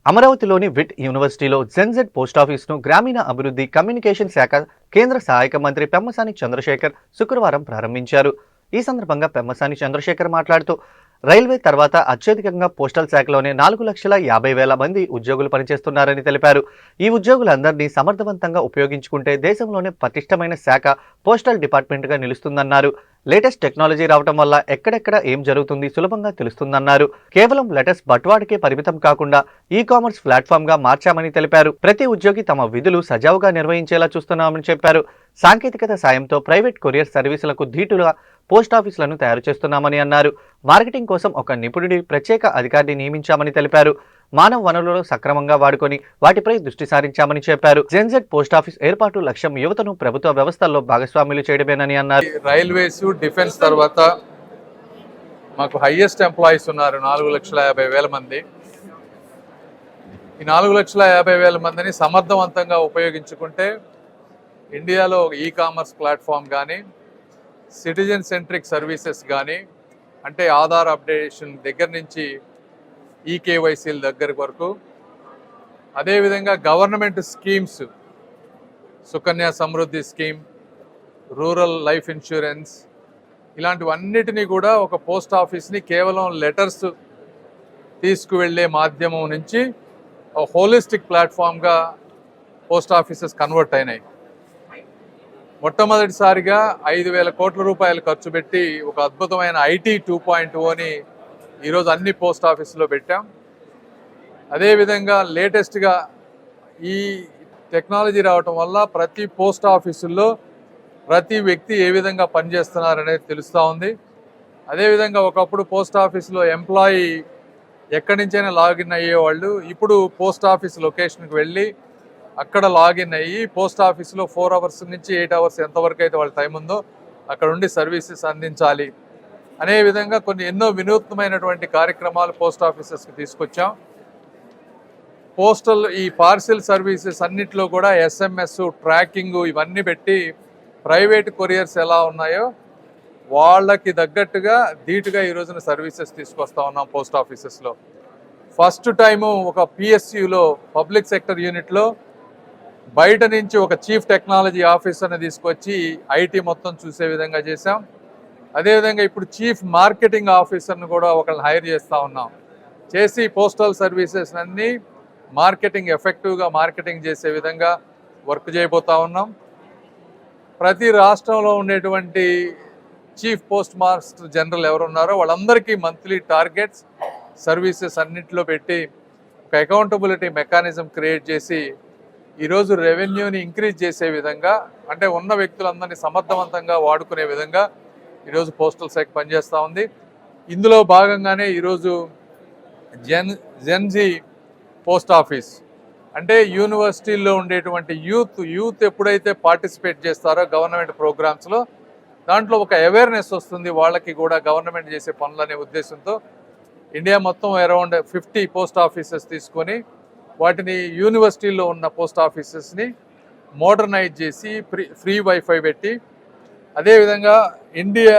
అమరావతిలోని విట్ యూనివర్సిటీలో జెన్జెడ్ పోస్టాఫీస్ను గ్రామీణ అభివృద్ధి కమ్యూనికేషన్ శాఖ కేంద్ర సహాయక మంత్రి పెమ్మసాని చంద్రశేఖర్ శుక్రవారం ప్రారంభించారు. ఈ సందర్భంగా పెమ్మసాని చంద్రశేఖర్ మాట్లాడుతూ రైల్వే తర్వాత అత్యధికంగా పోస్టల్ శాఖలోనే 4,50,000 మంది ఉద్యోగులు పనిచేస్తున్నారని తెలిపారు. ఈ ఉద్యోగులందరినీ సమర్థవంతంగా ఉపయోగించుకుంటే దేశంలోనే పటిష్టమైన శాఖ పోస్టల్ డిపార్ట్మెంట్గా నిలుస్తుందన్నారు. లేటెస్ట్ టెక్నాలజీ రావడం వల్ల ఎక్కడెక్కడ ఏం జరుగుతుంది సులభంగా తెలుస్తుందన్నారు. కేవలం లెటర్స్ బట్వాడికే పరిమితం కాకుండా ఈ-కామర్స్ ప్లాట్ఫామ్ గా మార్చామని తెలిపారు. ప్రతి ఉద్యోగి తమ విధులు సజావుగా నిర్వహించేలా చూస్తున్నామని చెప్పారు. సాంకేతికత సాయంతో ప్రైవేట్ కొరియర్ సర్వీసులకు ధీటుగా పోస్టాఫీసులను తయారు చేస్తున్నామని అన్నారు. మార్కెటింగ్ కోసం ఒక నిపుణుడి ప్రత్యేక అధికారిని నియమించామని తెలిపారు. మానవ వనరులను సక్రమంగా వాడుకొని వాటిపై దృష్టి సారించామని చెప్పారు. జెన్జెడ్ పోస్టాఫీస్ ఏర్పాటు లక్ష్యం యువతను ప్రభుత్వ వ్యవస్థల్లో భాగస్వాములు చేయడమేనని అన్నారు. రైల్వేస్, డిఫెన్స్ తర్వాత మాకు హైయెస్ట్ ఎంప్లాయీస్ ఉన్నారు 4,50,000 మంది. ఈ 4,50,000 మందిని సమర్థవంతంగా ఉపయోగించుకుంటే ఇండియాలో ఈ-కామర్స్ ప్లాట్ఫామ్ కానీ, సిటిజన్ సెంట్రిక్ సర్వీసెస్ కానీ, అంటే ఆధార్ అప్డేషన్ దగ్గర నుంచి ఈకేవైసీల దగ్గర వరకు, అదేవిధంగా government schemes, Sukanya Samriddhi scheme, rural life insurance, ఇలాంటివన్నిటినీ కూడా ఒక పోస్ట్ ఆఫీస్ని కేవలం లెటర్స్ తీసుకువెళ్ళే మాధ్యమం నుంచి ఒక హోలిస్టిక్ ప్లాట్ఫామ్గా పోస్ట్ ఆఫీసెస్ కన్వర్ట్ అయినాయి. మొట్టమొదటిసారిగా 5,000 కోట్ల రూపాయలు ఖర్చు పెట్టి ఒక అద్భుతమైన ఐటీ 2.0ని ఈరోజు అన్ని పోస్ట్ ఆఫీసులో పెట్టాం. అదేవిధంగా లేటెస్ట్గా ఈ టెక్నాలజీ రావటం వల్ల ప్రతి పోస్ట్ ఆఫీసుల్లో ప్రతి వ్యక్తి ఏ విధంగా పనిచేస్తున్నారనేది తెలుస్తూ ఉంది. అదేవిధంగా ఒకప్పుడు పోస్ట్ ఆఫీసులో ఎంప్లాయీ ఎక్కడి నుంచైనా లాగిన్ అయ్యేవాళ్ళు, ఇప్పుడు పోస్ట్ ఆఫీస్ లొకేషన్కి వెళ్ళి అక్కడ లాగిన్ అయ్యి పోస్ట్ ఆఫీస్లో 4 అవర్స్ నుంచి 8 అవర్స్ ఎంతవరకు అయితే వాళ్ళ టైం ఉందో అక్కడ ఉండి సర్వీసెస్ అందించాలి అనే విధంగా ఎన్నో వినూత్నమైనటువంటి కార్యక్రమాలు పోస్ట్ ఆఫీసెస్కి తీసుకొచ్చాం. పోస్టల్ ఈ పార్సిల్ సర్వీసెస్ అన్నిట్లో కూడా SMS ట్రాకింగ్ ఇవన్నీ పెట్టి ప్రైవేట్ కొరియర్స్ ఎలా ఉన్నాయో వాళ్ళకి తగ్గట్టుగా ధీటుగా ఈ రోజున సర్వీసెస్ తీసుకొస్తా ఉన్నాం పోస్ట్ ఆఫీసెస్లో. ఫస్ట్ టైము ఒక PSUలో పబ్లిక్ సెక్టర్ యూనిట్లో బయట నుంచి ఒక చీఫ్ టెక్నాలజీ ఆఫీసర్ని తీసుకొచ్చి ఐటీ మొత్తం చూసే విధంగా చేశాం. అదేవిధంగా ఇప్పుడు చీఫ్ మార్కెటింగ్ ఆఫీసర్ని కూడా ఒకళ్ళని హైర్ చేస్తూ ఉన్నాం. చేసి పోస్టల్ సర్వీసెస్ అన్నీ మార్కెటింగ్ ఎఫెక్టివ్గా మార్కెటింగ్ చేసే విధంగా వర్క్ చేయబోతూ ఉన్నాం. ప్రతి రాష్ట్రంలో ఉండేటువంటి చీఫ్ పోస్ట్ మాస్టర్ జనరల్ ఎవరున్నారో వాళ్ళందరికీ మంత్లీ టార్గెట్స్ సర్వీసెస్ అన్నింటిలో పెట్టి ఒక అకౌంటబిలిటీ మెకానిజం క్రియేట్ చేసి ఈరోజు రెవెన్యూని ఇంక్రీజ్ చేసే విధంగా, అంటే ఉన్న వ్యక్తులందరినీ సమర్థవంతంగా వాడుకునే విధంగా ఈరోజు పోస్టల్ శాఖ పనిచేస్తూ ఉంది. ఇందులో భాగంగానే ఈరోజు జెన్జీ పోస్ట్ ఆఫీస్ అంటే యూనివర్సిటీల్లో ఉండేటువంటి యూత్ ఎప్పుడైతే పార్టిసిపేట్ చేస్తారో గవర్నమెంట్ ప్రోగ్రామ్స్లో దాంట్లో ఒక అవేర్నెస్ వస్తుంది వాళ్ళకి కూడా గవర్నమెంట్ చేసే పనులనే ఉద్దేశంతో ఇండియా మొత్తం అరౌండ్ 50 పోస్ట్ ఆఫీసెస్ తీసుకొని వాటిని యూనివర్సిటీల్లో ఉన్న పోస్ట్ ఆఫీసెస్ని మోడర్నైజ్ చేసి ఫ్రీ వైఫై పెట్టి, అదేవిధంగా ఇండియా